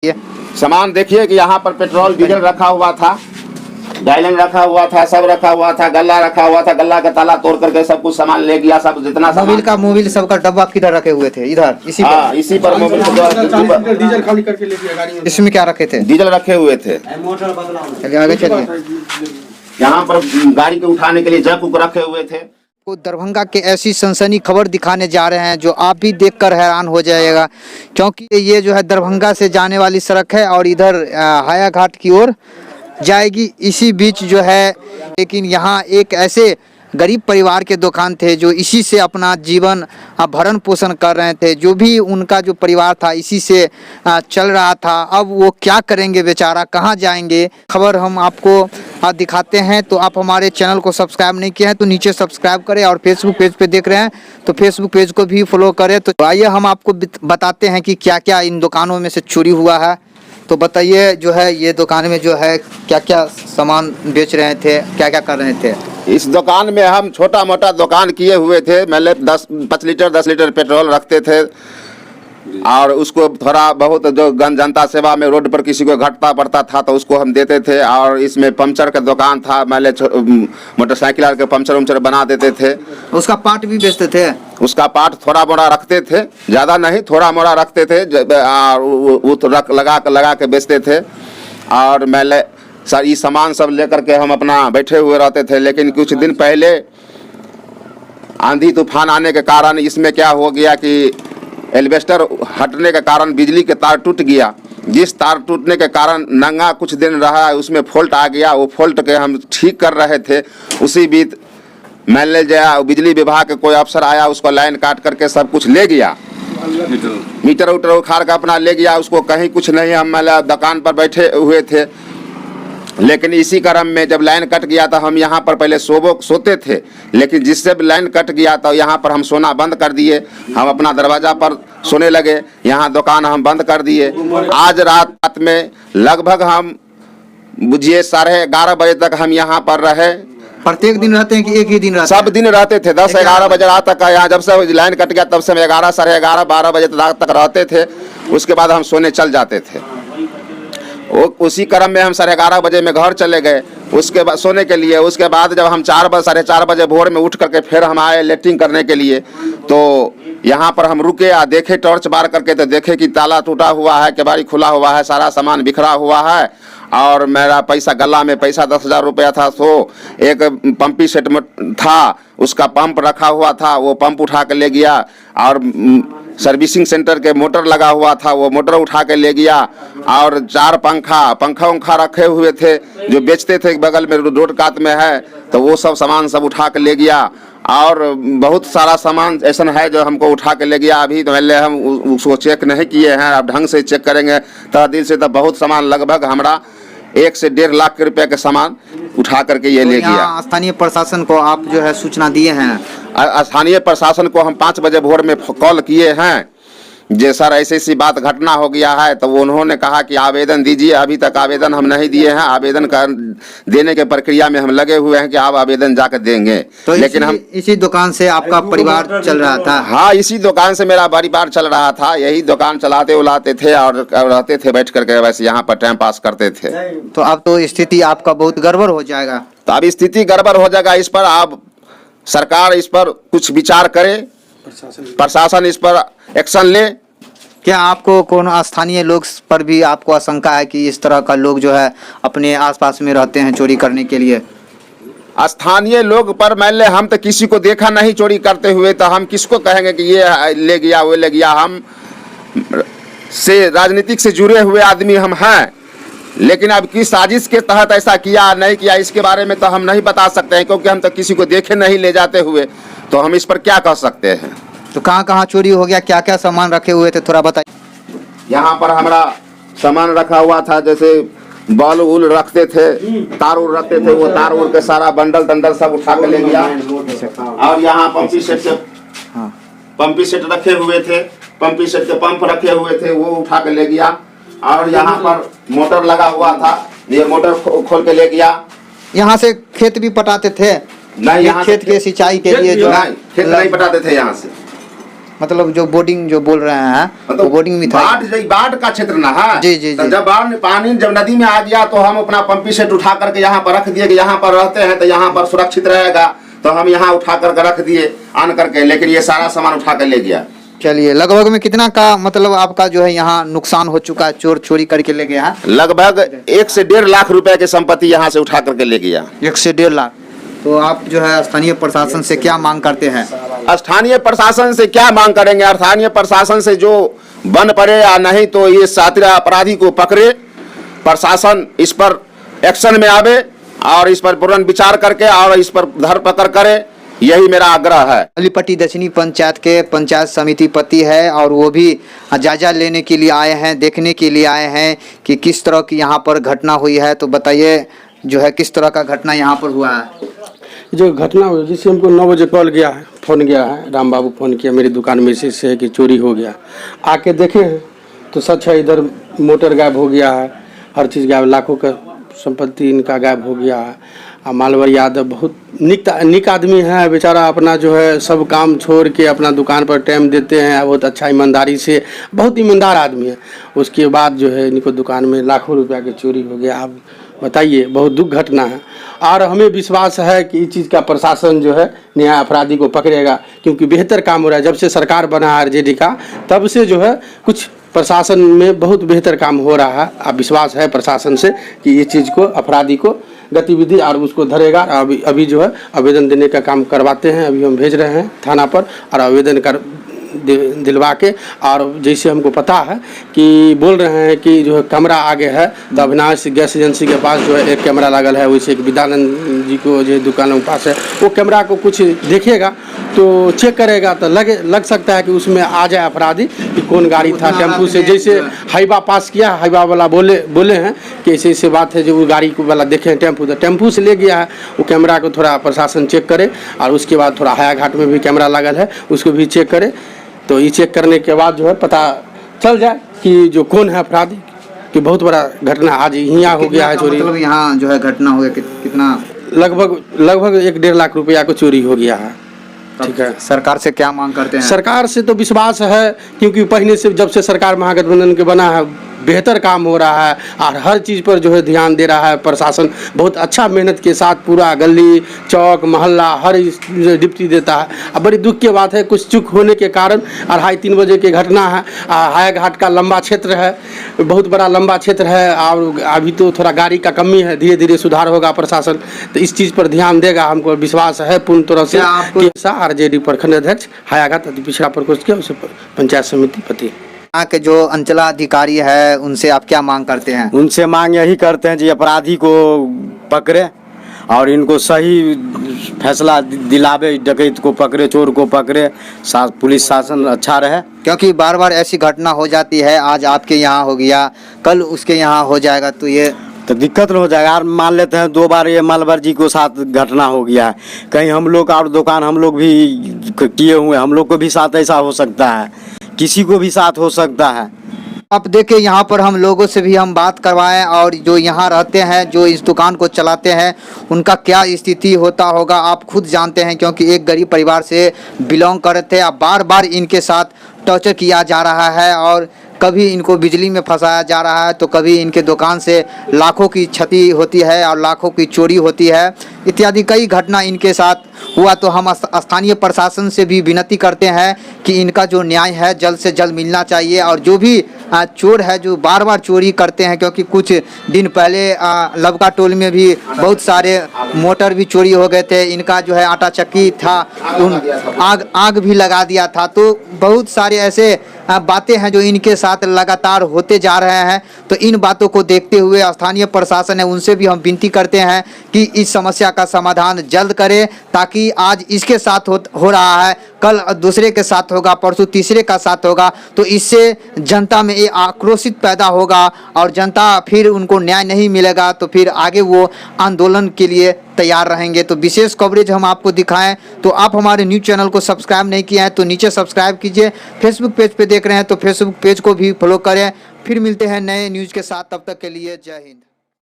ये सामान देखिए कि यहाँ पर पेट्रोल डीजल रखा हुआ था, गैलन रखा हुआ था, सब रखा हुआ था, गल्ला रखा हुआ था, गल्ला का ताला तोड़ करके सब कुछ सामान ले गया। सब जितना मोबिल सबका डब्बा किधर रखे हुए थे? इधर इसी पर। हाँ, इसी पर मोबिल डीजल खाली करके ले गया गाड़ी में। इसमें क्या रखे थे? डीजल रखे हुए थे। चलिए आगे चलिए। यहाँ पर गाड़ी को उठाने के लिए जग उग रखे हुए थे। को दरभंगा के ऐसी सनसनी खबर दिखाने जा रहे हैं जो आप भी देखकर हैरान हो जाएगा, क्योंकि ये जो है दरभंगा से जाने वाली सड़क है और इधर हाया घाट की ओर जाएगी। इसी बीच जो है, लेकिन यहाँ एक ऐसे गरीब परिवार के दुकान थे जो इसी से अपना जीवन भरण पोषण कर रहे थे। जो भी उनका जो परिवार था इसी से चल रहा था। अब वो क्या करेंगे बेचारा, कहाँ जाएंगे? खबर हम आपको दिखाते हैं। तो आप हमारे चैनल को सब्सक्राइब नहीं किए हैं तो नीचे सब्सक्राइब करें, और फेसबुक पेज पे देख रहे हैं तो फेसबुक पेज को भी फॉलो करें। तो आइए हम आपको बताते हैं कि क्या क्या इन दुकानों में से चोरी हुआ है। तो बताइए, जो है ये दुकान में जो है क्या क्या सामान बेच रहे थे, क्या क्या कर रहे थे? इस दुकान में हम छोटा मोटा दुकान किए हुए थे। मतलब 5 लीटर 10 लीटर पेट्रोल रखते थे, और उसको थोड़ा बहुत जो जनता सेवा में रोड पर किसी को घटता पड़ता था तो उसको हम देते थे। और इसमें पंचर का दुकान था, मतलब मोटरसाइकिल के पंचर उमचर बना देते थे। उसका पार्ट भी बेचते थे? उसका पार्ट थोड़ा मोड़ा रखते थे, ज़्यादा नहीं, थोड़ा मोड़ा रखते थे, और वो तो लगा के बेचते थे। और मैले सर ये सामान सब लेकर के हम अपना बैठे हुए रहते थे। लेकिन कुछ दिन पहले आंधी तूफान आने के कारण इसमें क्या हो गया कि एल्वेस्टर हटने के कारण बिजली के तार टूट गया। जिस तार टूटने के कारण नंगा कुछ दिन रहा, उसमें फॉल्ट आ गया। वो फॉल्ट के हम ठीक कर रहे थे, उसी बीच मान लीजिए बिजली विभाग के कोई अफसर आया, उसको लाइन काट करके सब कुछ ले गया। मीटर उटर उखाड़ कर अपना ले गया, उसको कहीं कुछ नहीं। हम मतलब दुकान पर बैठे हुए थे, लेकिन इसी क्रम में जब लाइन कट गया तो हम यहाँ पर पहले सोते थे। लेकिन जिससे भी लाइन कट गया तो यहाँ पर हम सोना बंद कर दिए। हम अपना दरवाज़ा पर सोने लगे, यहाँ दुकान हम बंद कर दिए। आज रात में लगभग हम बुझिए 11:30 बजे तक हम यहाँ पर रहे। प्रत्येक दिन रहते हैं कि एक ही दिन रहते हैं? सब दिन रहते थे। 10-11 बजे रात तक यहाँ, जब से लाइन कट गया तब से हम 11, 11:30, 12 बजे तक रहते थे। उसके बाद हम सोने चल जाते थे। उसी क्रम में हम 11:30 बजे में घर चले गए, उसके बाद सोने के लिए। उसके बाद जब हम 4 बजे भोर में उठ करके फिर हम आए लेटरिंग करने के लिए, तो यहाँ पर हम रुके और देखे टॉर्च बार करके, तो देखे कि ताला टूटा हुआ है, केबाड़ी खुला हुआ है, सारा सामान बिखरा हुआ है। और मेरा पैसा, गला में पैसा 10,000 रुपया था। तो एक पंपी सेट में था, उसका पंप रखा हुआ था, वो पंप उठा के ले गया। और सर्विसिंग सेंटर के मोटर लगा हुआ था, वो मोटर उठा के ले गया। और 4 पंखा रखे हुए थे जो बेचते थे, बगल में रोड कात में है, तो वो सब सामान सब उठा के ले गया। और बहुत सारा सामान ऐसा है जो हमको उठा के ले गया। अभी तो पहले हम उसको चेक नहीं किए हैं, अब ढंग से चेक करेंगे तहदील से। तो बहुत सामान, लगभग हमारा 1 से 1.5 लाख रुपए के सामान उठा करके ये ले गया। स्थानीय प्रशासन को आप जो है सूचना दिए हैं? स्थानीय प्रशासन को हम 5 बजे भोर में कॉल किए हैं, जे सर ऐसी बात घटना हो गया है। तो उन्होंने कहा कि आवेदन दीजिए। अभी तक आवेदन हम नहीं दिए हैं, आवेदन देने के प्रक्रिया में हम लगे हुए हैं कि आप आवेदन जाकर देंगे। तो लेकिन हम इसी दुकान से आपका परिवार चल रहा था? हाँ, इसी दुकान से मेरा परिवार चल रहा था। यही दुकान चलाते उलाते थे और रहते थे बैठ करके, वैसे यहाँ पर टाइम पास करते थे। तो अब तो स्थिति आपका बहुत गड़बड़ हो जाएगा। तो अब स्थिति गड़बड़ हो जाएगा। इस पर आप सरकार इस पर कुछ विचार करे, प्रशासन इस पर एक्शन ले। क्या आपको कौन स्थानीय लोग पर भी आपको आशंका है कि इस तरह का लोग जो है अपने आसपास में रहते हैं चोरी करने के लिए? स्थानीय लोग पर मान ले, हम तो किसी को देखा नहीं चोरी करते हुए, तो हम किसको कहेंगे कि ये ले गया वो ले गया। हम से राजनीतिक से जुड़े हुए आदमी हम हैं, लेकिन अब किस साजिश के तहत ऐसा किया नहीं किया इसके बारे में तो हम नहीं बता सकते हैं, क्योंकि हम तो किसी को देखे नहीं ले जाते हुए। तो हम इस पर क्या कह सकते हैं? तो कहाँ चोरी हो गया, क्या क्या सामान रखे हुए थे, थोड़ा बताइए। यहाँ पर हमारा सामान रखा हुआ था, जैसे बॉल उल रखते थे, तार उल रखते थे, वो तार उल के सारा बंडल सब उठा के ले गया। और यहाँ पंपी सेट रखे हुए थे, पंपी सेट के पंप रखे हुए थे, वो उठा के ले गया। और यहाँ पर मोटर लगा हुआ था, ये मोटर खोल के ले गया। यहाँ से खेत भी पटाते थे? नहीं, यहाँ खेत के सिंचाई के लिए जो खेत नहीं पटाते थे यहाँ से। मतलब जो बोर्डिंग जो बोल रहे हैं वो बोर्डिंग में था। बाढ़ का क्षेत्र ना है। जी, जी, तो जी। जब पानी जब नदी में आ गया तो हम अपना पंपी सेट उठा करके यहाँ पर रख दिए कि यहाँ पर रहते हैं तो यहाँ पर सुरक्षित रहेगा, तो हम यहाँ उठा करके रख दिए आन करके, लेकिन ये सारा सामान उठा कर ले गया। चलिए, लगभग में कितना का मतलब आपका जो है यहाँ नुकसान हो चुका है, चोर चोरी करके ले गया है? लगभग 1 से 1.5 लाख रुपए की संपत्ति यहाँ से उठा करके ले गया। 1 से 1.5 लाख। तो आप जो है स्थानीय प्रशासन से क्या मांग करते हैं? स्थानीय प्रशासन से क्या मांग करेंगे? स्थानीय प्रशासन से जो बन पड़े या नहीं तो ये सातिर अपराधी को पकड़े, प्रशासन इस पर एक्शन में आवे और इस पर पूर्ण विचार करके और इस पर धरपकड़ करे, यही मेरा आग्रह है। अलीपट्टी दक्षिणी पंचायत के पंचायत समिति पति है और वो भी जायजा लेने के लिए आए हैं, देखने के लिए आए हैं कि किस तरह की यहाँ पर घटना हुई है। तो बताइए जो है किस तरह का घटना यहाँ पर हुआ है? जो घटना हुई जिससे हमको 9 बजे कॉल गया है, फ़ोन गया है, राम बाबू फ़ोन किया मेरी दुकान में से कि चोरी हो गया। आके देखे हैं तो सच है, इधर मोटर गायब हो गया है, हर चीज़ गायब, लाखों का संपत्ति इनका गायब हो गया है। मालवर यादव बहुत निक आदमी है बेचारा, अपना जो है सब काम छोड़ के अपना दुकान पर टाइम देते हैं, बहुत अच्छा ईमानदारी से, बहुत ईमानदार आदमी है। उसके बाद जो है इनको दुकान में लाखों रुपया की चोरी हो गया। आप बताइए, बहुत दुख घटना है और हमें विश्वास है कि इस चीज़ का प्रशासन जो है न्याय अपराधी को पकड़ेगा, क्योंकि बेहतर काम हो रहा है। जब से सरकार बना है आरजेडी का, तब से जो है कुछ प्रशासन में बहुत बेहतर काम हो रहा है। अब विश्वास है प्रशासन से कि ये चीज़ को, अपराधी को गतिविधि और उसको धरेगा। अभी जो है आवेदन देने का काम करवाते हैं, अभी हम भेज रहे हैं थाना पर और आवेदन कर दिलवा के। और जैसे हमको पता है कि बोल रहे हैं कि जो है कैमरा आगे है, तो अविनाश गैस एजेंसी के पास जो है एक कैमरा लगल है, वैसे एक विद्यानंद जी को जो दुकानों के पास है, वो कैमरा को कुछ देखेगा तो चेक करेगा तो लग सकता है कि उसमें आ जाए अपराधी कि कौन गाड़ी था टेम्पू से। जैसे हाईवा पास किया, हाईवा वाला बोले हैं कि ऐसे ऐसे बात है, जो वो गाड़ी को वाला देखे टेम्पू, तो टेम्पू से ले गया है। वो कैमरा को थोड़ा प्रशासन चेक करे और उसके बाद थोड़ा हाया घाट में भी कैमरा लगल है, उसको भी चेक करे। तो ये चेक करने के बाद जो है पता चल जाए कि जो कौन है अपराधी। कि बहुत बड़ा घटना आज यहाँ हो गया है चोरी। मतलब यहाँ जो है घटना हो गया कितना? लगभग 1.5 लाख रुपया को चोरी हो गया है। ठीक है, सरकार से क्या मांग करते हैं? सरकार से तो विश्वास है, क्योंकि पहले से जब से सरकार महागठबंधन के बना है बेहतर काम हो रहा है और हर चीज़ पर जो है ध्यान दे रहा है प्रशासन। बहुत अच्छा मेहनत के साथ पूरा गली चौक मोहल्ला हर डिप्टी देता है। अब बड़ी दुख की बात है, कुछ चूक होने के कारण 2:30-3 बजे की घटना है। हाया घाट का लंबा क्षेत्र है, बहुत बड़ा लंबा क्षेत्र है और अभी तो थोड़ा गाड़ी का कमी है, धीरे धीरे सुधार होगा प्रशासन, तो इस चीज़ पर ध्यान देगा, हमको विश्वास है पूर्ण तरह से। आरजेडी प्रखंड अध्यक्ष हाया घाट अति पिछड़ा प्रकोष्ठ के उसे पंचायत समिति पति। यहाँ के जो अंचलाधिकारी है उनसे आप क्या मांग करते हैं? उनसे मांग यही करते हैं जी अपराधी को पकड़े और इनको सही फैसला दिलावे, डकैत को पकड़े, चोर को पकड़े, पुलिस शासन अच्छा रहे। क्योंकि बार बार ऐसी घटना हो जाती है, आज आपके यहाँ हो गया, कल उसके यहाँ हो जाएगा, तो ये तो दिक्कत हो जाएगा। और मान लेते हैं 2 बार ये मालवर जी को साथ घटना हो गया है, कहीं हम लोग और दुकान हम लोग भी किए हुए, हम लोग को भी साथ ऐसा हो सकता है, किसी को भी साथ हो सकता है। आप देखिए यहाँ पर हम लोगों से भी हम बात करवाएं और जो यहाँ रहते हैं, जो इस दुकान को चलाते हैं, उनका क्या स्थिति होता होगा आप खुद जानते हैं, क्योंकि एक गरीब परिवार से बिलोंग करते हैं। अब बार बार इनके साथ टॉर्चर किया जा रहा है और कभी इनको बिजली में फंसाया जा रहा है, तो कभी इनके दुकान से लाखों की क्षति होती है और लाखों की चोरी होती है, इत्यादि कई घटना इनके साथ हुआ। तो हम स्थानीय प्रशासन से भी विनती करते हैं कि इनका जो न्याय है जल्द से जल्द मिलना चाहिए। और जो भी चोर है जो बार बार चोरी करते हैं, क्योंकि कुछ दिन पहले लबका टोल में भी बहुत सारे मोटर भी चोरी हो गए थे, इनका जो है आटा चक्की था, आग भी लगा दिया था। तो बहुत सारे ऐसे बातें हैं जो इनके साथ लगातार होते जा रहे हैं। तो इन बातों को देखते हुए स्थानीय प्रशासन है उनसे भी हम विनती करते हैं कि इस समस्या का समाधान जल्द करें, ताकि आज इसके साथ हो रहा है, कल दूसरे के साथ होगा, परसों तीसरे का साथ होगा। तो इससे जनता में ये आक्रोशित पैदा होगा और जनता फिर उनको न्याय नहीं मिलेगा, तो फिर आगे वो आंदोलन के लिए तैयार रहेंगे। तो विशेष कवरेज हम आपको दिखाएं। तो आप हमारे न्यूज़ चैनल को सब्सक्राइब नहीं किए हैं तो नीचे सब्सक्राइब कीजिए। फेसबुक पेज पे देख रहे हैं तो फेसबुक पेज को भी फॉलो करें। फिर मिलते हैं नए न्यूज़ के साथ, तब तक के लिए जय हिंद।